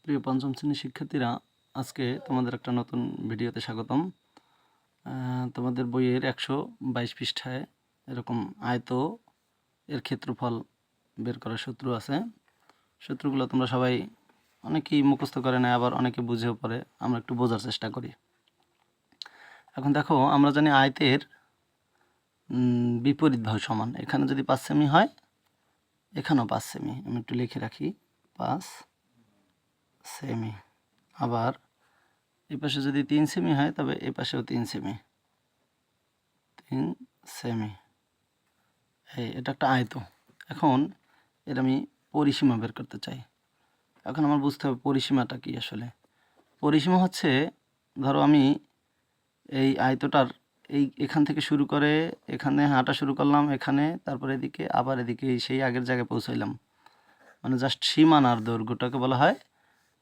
প্রিয় পঞ্চম শ্রেণীর শিক্ষার্থীরা, আজকে তোমাদের একটা নতুন ভিডিওতে স্বাগতম। তোমাদের বইয়ের 122 পৃষ্ঠায় এরকম আয়ত এর ক্ষেত্রফল বের করার সূত্র আছে। সূত্রগুলো তোমরা সবাই অনেকেই মুখস্থ করে নেয়, আবার অনেকে বুঝেও পড়ে। আমরা একটু বোঝার চেষ্টা করি। এখন দেখো, আমরা জানি আয়তের বিপরীত বাহু সমান। এখানে যদি 5 সেমি হয়, এখানেও 5 সেমি। আমি একটু লিখে রাখি, 5 সেমি। আবার এই পাশে যদি 3 সেমি হয়, তবে এই পাশেও 3 সেমি। 3 সেমি। এটা একটা আয়ত। এখন এর আমি পরিসীমা বের করতে চাই। এখন আমার বুঝতে হবে পরিসীমাটা কি আসলে। পরিসীমা হচ্ছে, ধরো আমি এই আয়তটার এখান থেকে শুরু করে এখানে হাঁটা শুরু করলাম, এখানে, তারপরে এদিকে, আবার এদিকে, সেই আগের জায়গায় পৌঁছাইলাম। মানে জাস্ট সীমানার দৈর্ঘ্যটাকে বলা হয়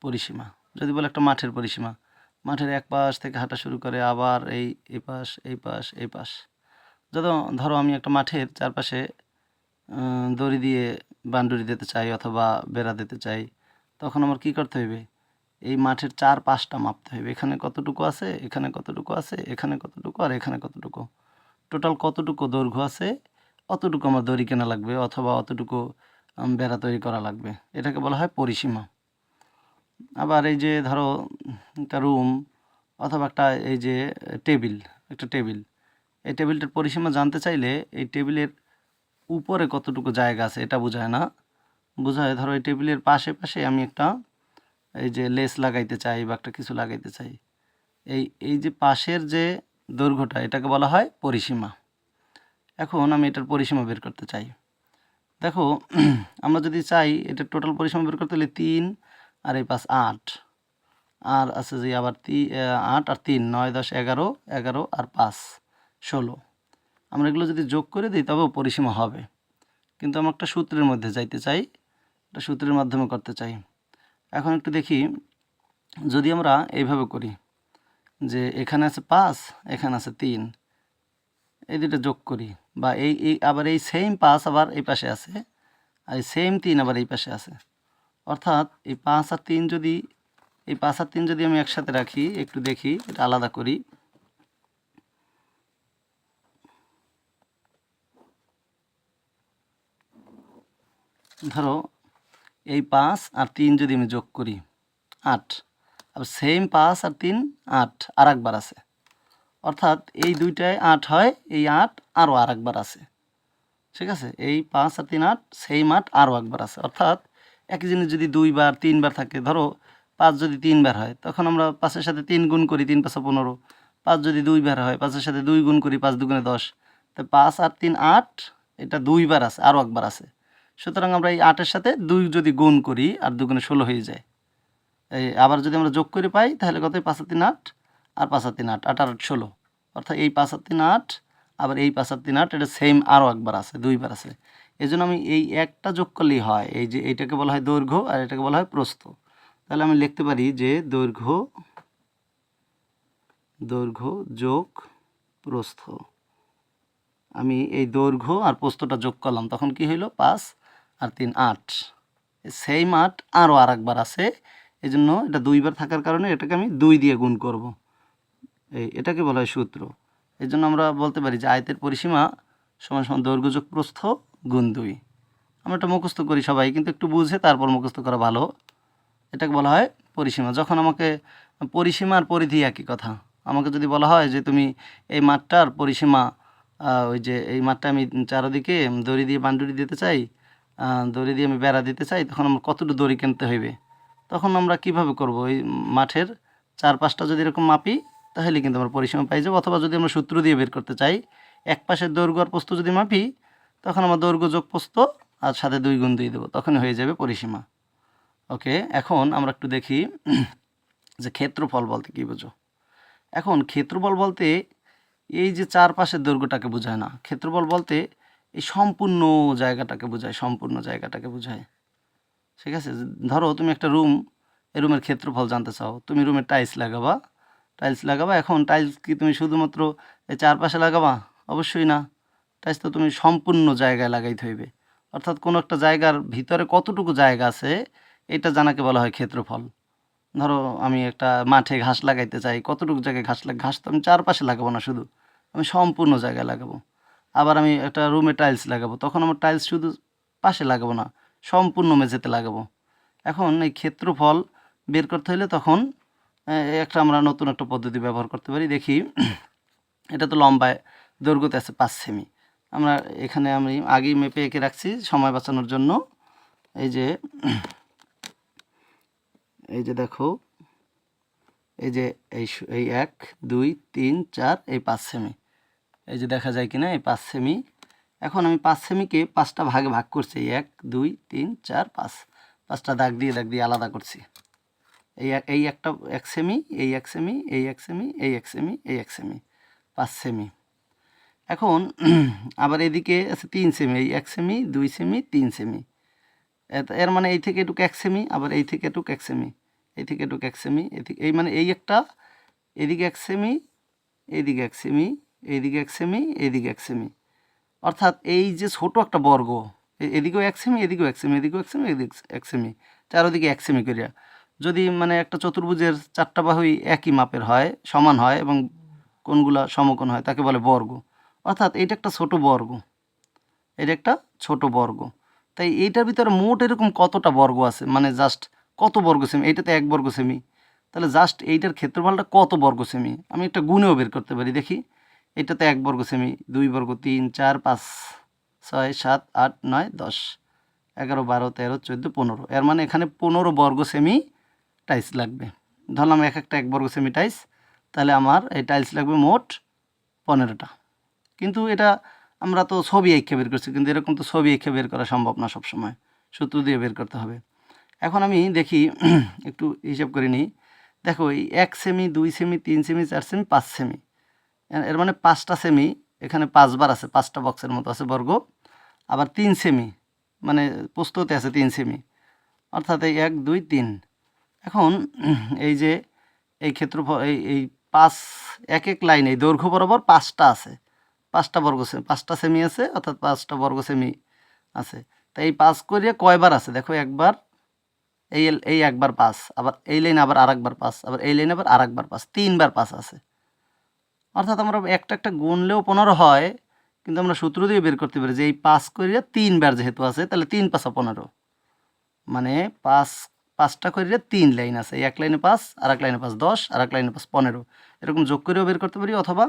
পরিসীমা। যদি বলে একটা মাঠের পরিসীমা, মাঠের এক পাশ থেকে হাঁটা শুরু করে আবার এই পাশ, এই পাশ, এই পাশ। ধরো আমি একটা মাঠের চারপাশে দড়ি দিয়ে বাউন্ডারি দিতে চাই অথবা বেড়া দিতে চাই, তখন আমার কি করতে হবে? এই মাঠের 4-5টা মাপতে হবে। এখানে কতটুকু আছে, এখানে কতটুকু আছে, এখানে কতটুকু, আর এখানে কতটুকু। টোটাল কতটুকু দৈর্ঘ্য আছে, অতটুকু আমার দড়ি কেনা লাগবে অথবা অতটুকু বেড়া তৈরি করা লাগবে। এটাকে বলা হয় পরিসীমা। আবার এই যে ধরো একটা রুম অথবা এই যে একটা টেবিল, এই টেবিলটার পরিসীমা জানতে চাইলে এই টেবিলের উপরে কতটুকু জায়গা আছে এটা বোঝায় না, বোঝায় ধরো এই টেবিলের পাশে পাশে আমি একটা এই যে লেস লাগাইতে চাই বা একটা কিছু লাগাইতে চাই, এই যে পাশের যে দৈর্ঘ্যটা, এটাকে বলা হয় পরিসীমা। এখন আমি এটার পরিসীমা বের করতে চাই। দেখো, আমরা যদি চাই এটার টোটাল পরিসীমা বের করতে হলে 3 আর এই 5 8, আর আছে যে আবার 8 আর 3 9 10 11, 11 আর 5 16। আমরা এগুলো যদি যোগ করে দিই তবেও পরিসীমা হবে, কিন্তু আমরা একটা সূত্রের মধ্যে যাইতে চাই, একটা সূত্রের মাধ্যমে করতে চাই। এখন একটু দেখি, যদি আমরা এইভাবে করি যে এখানে আছে 5, এখানে আছে 3, এই দুটো যোগ করি, বা আবার এই সেম 5 আবার এই পাশে আছে, আর এই সেম 3 আবার এই পাশে আছে। অর্থাৎ এই 5 আর 3 যদি আমি একসাথে রাখি, একটু দেখি এটা আলাদা করি। ধরো এই 5 আর 3 যদি আমি যোগ করি 8, আবার সেম 5 আর 3 8 আর একবার আছে। অর্থাৎ এই দুইটায় 8 হয়, এই 8 আরও আর একবার আছে। ঠিক আছে, এই 5 আর 3 8, সেম 8 আরও একবার আছে। অর্থাৎ একই জিনিস যদি 2বার 3বার থাকে, ধরো 5 যদি 3বার হয়, তখন আমরা 5-এর সাথে 3 গুণ করি, 3 5 15। 5 যদি 2বার হয়, 5-এর সাথে 2 গুণ করি, 5 2 10। তো 5 আর 3 8, এটা 2বার আছে, আরও একবার আছে। সুতরাং আমরা এই 8-এর সাথে 2 যদি গুণ করি, আর 2 গুণে 16 হয়ে যায়। আবার যদি আমরা যোগ করে পাই, তাহলে কত? 5 আর 3 8, আর 5 আর 3 8, 8 আর 8 16। অর্থাৎ এই 5 আর 3 8, আবার এই 5 আর 3 8, এটা সেম আরও একবার আছে, 2বার আছে। এই জন্য আমি এই একটা যোগ করলেই হয়। এই যে এইটাকে বলা হয় দৈর্ঘ্য, আর এটাকে বলা হয় প্রস্থ। তাহলে আমি লিখতে পারি যে দৈর্ঘ্য যোগ প্রস্থ। আমি এই দৈর্ঘ্য আর প্রস্থটা যোগ করলাম, তখন কি হইল? 5 আর 3 8, সেম 8 আরও আর একবার আছে। এই জন্য এটা 2বার থাকার কারণে এটাকে আমি 2 দিয়ে গুণ করব। এটাকে বলা হয় সূত্র। এই জন্য আমরা বলতে পারি যে আয়তের পরিসীমা সমান সমান দৈর্ঘ্য যোগ প্রস্থ গুণ 2। আমরা এটা মুখস্থ করি সবাই, কিন্তু একটু বুঝে তারপর মুখস্থ করা ভালো। এটাকে বলা হয় পরিসীমা। যখন আমাকে পরিসীমা আর পরিধি একই কথা, আমাকে যদি বলা হয় যে তুমি এই মাঠটার পরিসীমা, ওই যে এই মাঠটা আমি চারদিকে দড়ি দিয়ে বাউন্ডারি দিতে চাই, দড়ি দিয়ে আমি বেড়া দিতে চাই, তখন আমার কতটুকু দড়ি কিনতে হইবে। তখন আমরা কিভাবে করব? এই মাঠের 4-5টা যদি এরকম মাপি, তাহলে কিন্তু আমরা পরিসীমা পাই যাবো। অথবা যদি আমরা সূত্র দিয়ে বের করতে চাই, এক পাশের দৈর্ঘ্য আর প্রস্থ যদি মাপি, তখন আমরা দৈর্ঘ্য যোগ প্রস্থ আর সাথে 2 গুণ দিয়ে দেবো, তখনই হয়ে যাবে পরিসীমা। ওকে, এখন আমরা একটু দেখি যে ক্ষেত্রফল বলতে কী বোঝো। এখন ক্ষেত্রফল বলতে এই যে চারপাশের দৈর্ঘ্যটাকে বোঝায় না। ক্ষেত্রফল বলতে এই সম্পূর্ণ জায়গাটাকে বোঝায়, সম্পূর্ণ জায়গাটাকে বোঝায়। ঠিক আছে, ধরো তুমি একটা রুম, এই রুমের ক্ষেত্রফল জানতে চাও, তুমি রুমে টাইলস লাগাবা। এখন টাইলস কি তুমি শুধুমাত্র এই চারপাশে লাগাবা? অবশ্যই না। টাইলস তো তুমি সম্পূর্ণ জায়গায় লাগাইতে হইবে। অর্থাৎ কোনো একটা জায়গার ভিতরে কতটুকু জায়গা আছে, এটা জানাকে বলা হয় ক্ষেত্রফল। ধরো আমি একটা মাঠে ঘাস লাগাইতে চাই, কতটুকু জায়গায় ঘাস তো আমি চারপাশে লাগাবো না, শুধু আমি সম্পূর্ণ জায়গায় লাগাবো। আবার আমি একটা রুমে টাইলস লাগাবো, তখন আমার টাইলস শুধু পাশে লাগাবো না, সম্পূর্ণ মেঝেতে লাগাবো। এখন এই ক্ষেত্রফল বের করতে হলে তখন একটা আমরা নতুন একটা পদ্ধতি ব্যবহার করতে পারি। দেখি, এটা তো লম্বায়, দৈর্ঘ্যতে আছে 5 সেমি। আমরা এখানে আমি আগেই মেপে এঁকে রাখছি সময় বাঁচানোর জন্য। এই যে দেখো, এই 1 2 3 4 এই 5 সেমি, এই যে দেখা যায় কিনা এই 5 সেমি। এখন আমি 5 সেমিকে 5টা ভাগে ভাগ করছি, 1 2 3 4 5, 5টা দাগ দিয়ে আলাদা করছি। এই একটা 1 সেমি, এই 1 সেমি, এই 1 সেমি, এই 1 সেমি, এই 1 সেমি, 5 সেমি। এখন আবার এদিকে আছে 3 সেমি, এই 1 সেমি 2 সেমি 3 সেমি। এর মানে এই থেকে এটুক 1 সেমি, আবার এই থেকে এটুক 1 সেমি, এই থেকে এটুক 1 সেমি, এই মানে এই একটা, এদিকে 1 সেমি, এইদিকে 1 সেমি, এইদিকে 1 সেমি, এইদিকে 1 সেমি। অর্থাৎ এই যে ছোট একটা বর্গ, এদিকেও 1 সেমি, এদিকেও 1 সেমি, এদিকেও 1 সেমি, এদিকে 1 সেমি, চারোদিকে 1 সেমি করিয়া। যদি মানে একটা চতুর্ভুজের 4টা বাহুই একই মাপের হয়, সমান হয় এবং কোণগুলা সমকোণ হয়, তাকে বলে বর্গ। অর্থাৎ এটা একটা ছোট বর্গ, এটা একটা ছোট বর্গ। তাই এইটার ভিতরে মোট এরকম কতটা বর্গ আছে, মানে জাস্ট কত বর্গ সেমি, এইটাতে 1 বর্গ সেমি, তাহলে জাস্ট এইটার ক্ষেত্রফলটা কত বর্গ সেমি আমি একটা গুণেও বের করতে পারি। দেখি, এটাতে 1 বর্গ সেমি, 2 বর্গ, 3 4 5 6 7 8 9 10 11 12 13 14 15, এর মানে এখানে 15 বর্গ সেমি টাইলস লাগবে। ধরলাম একটা 1 বর্গ সেমি টাইলস, তাহলে আমার এই টাইলস লাগবে মোট 15টা। কিন্তু এটা আমরা তো ছবি এঁকে বের করছি, কিন্তু এরকম তো ছবি এঁকে বের করা সম্ভব না, সবসময় সূত্র দিয়ে বের করতে হবে। এখন আমি দেখি, একটু হিসাব করে নিই। দেখো, এই 1 semi 2 semi 3 semi 4 semi 5 semi, এর মানে 5টা সেমি, এখানে 5 বার আছে, 5টা বক্সের মতো আছে বর্গ। আবার 3 সেমি, মানে প্রস্থতে আছে 3 সেমি, অর্থাৎ এই 1 2 3। এখন এই যে এই ক্ষেত্রফল, এই 5 এক এক লাইনে এই দৈর্ঘ্য বরাবর 5টা আছে, 5টা বর্গ সেমি, 5টা সেমি আছে, অর্থাৎ 5টা বর্গ সেমি আছে। তাই এই 5 করিয়া কয়বার আছে, দেখো একবার, এই একবার 5, আবার এই লাইনে আবার আরেকবার 5, আবার এই লাইনে আবার আরেকবার 5, 3বার 5 আছে। অর্থাৎ আমরা একটা গুনলেও 15 হয়, কিন্তু আমরা সূত্র দিয়ে বের করতে পারি যে এই 5 করিয়া 3বার যেহেতু আছে, তাহলে 3 5 15, মানে 5টা করিয়া 3 লাইন আছে, এক লাইনে 5, আর এক লাইনে 5 10, আর এক লাইনে 5 15, এরকম যোগ করেও বের করতে পারি। অথবা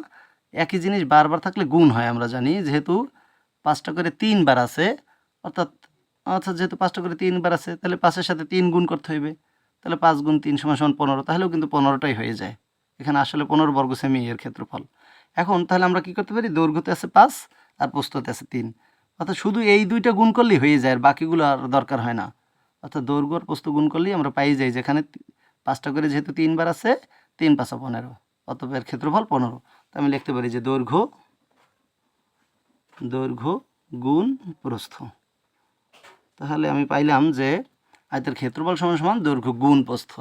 একই জিনিস বারবার থাকলে গুণ হয়, আমরা জানি, যেহেতু 5টা করে 3বার আছে, অর্থাৎ যেহেতু 5টা করে 3বার আছে, তাহলে 5-এর সাথে 3 গুণ করতে হইবে, তাহলে 5 গুণ 3 = 15, তাহলেও কিন্তু 15টাই হয়ে যায়। এখানে আসলে 15 বর্গ সেমি এর ক্ষেত্রফল। এখন তাহলে আমরা কি করতে পারি, দৈর্ঘ্যতে আছে 5 আর প্রস্থতে আছে 3, অর্থাৎ শুধু এই দুইটা গুণ করলেই হয়ে যায়, আর বাকিগুলো আর দরকার হয় না। অর্থাৎ দৈর্ঘ্য আর প্রস্থ গুণ করলেই আমরা পাই যাই, যেখানে 5টা করে যেহেতু 3বার আছে, 3 5 15, অতএব এর ক্ষেত্রফল 15। তো আমি লিখতে পারি যে দৈর্ঘ্য গুণ প্রস্থ। তাহলে আমি পাইলাম যে আয়তের ক্ষেত্রফল সমান সমান দৈর্ঘ্য গুণ প্রস্থ,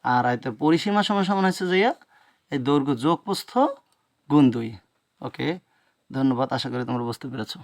আর আয়তের পরিসীমা সমান সমান হচ্ছে যে এই দৈর্ঘ্য যোগ প্রস্থ গুণ 2। ওকে, ধন্যবাদ, আশা করি তোমরা বুঝতে পেরেছো।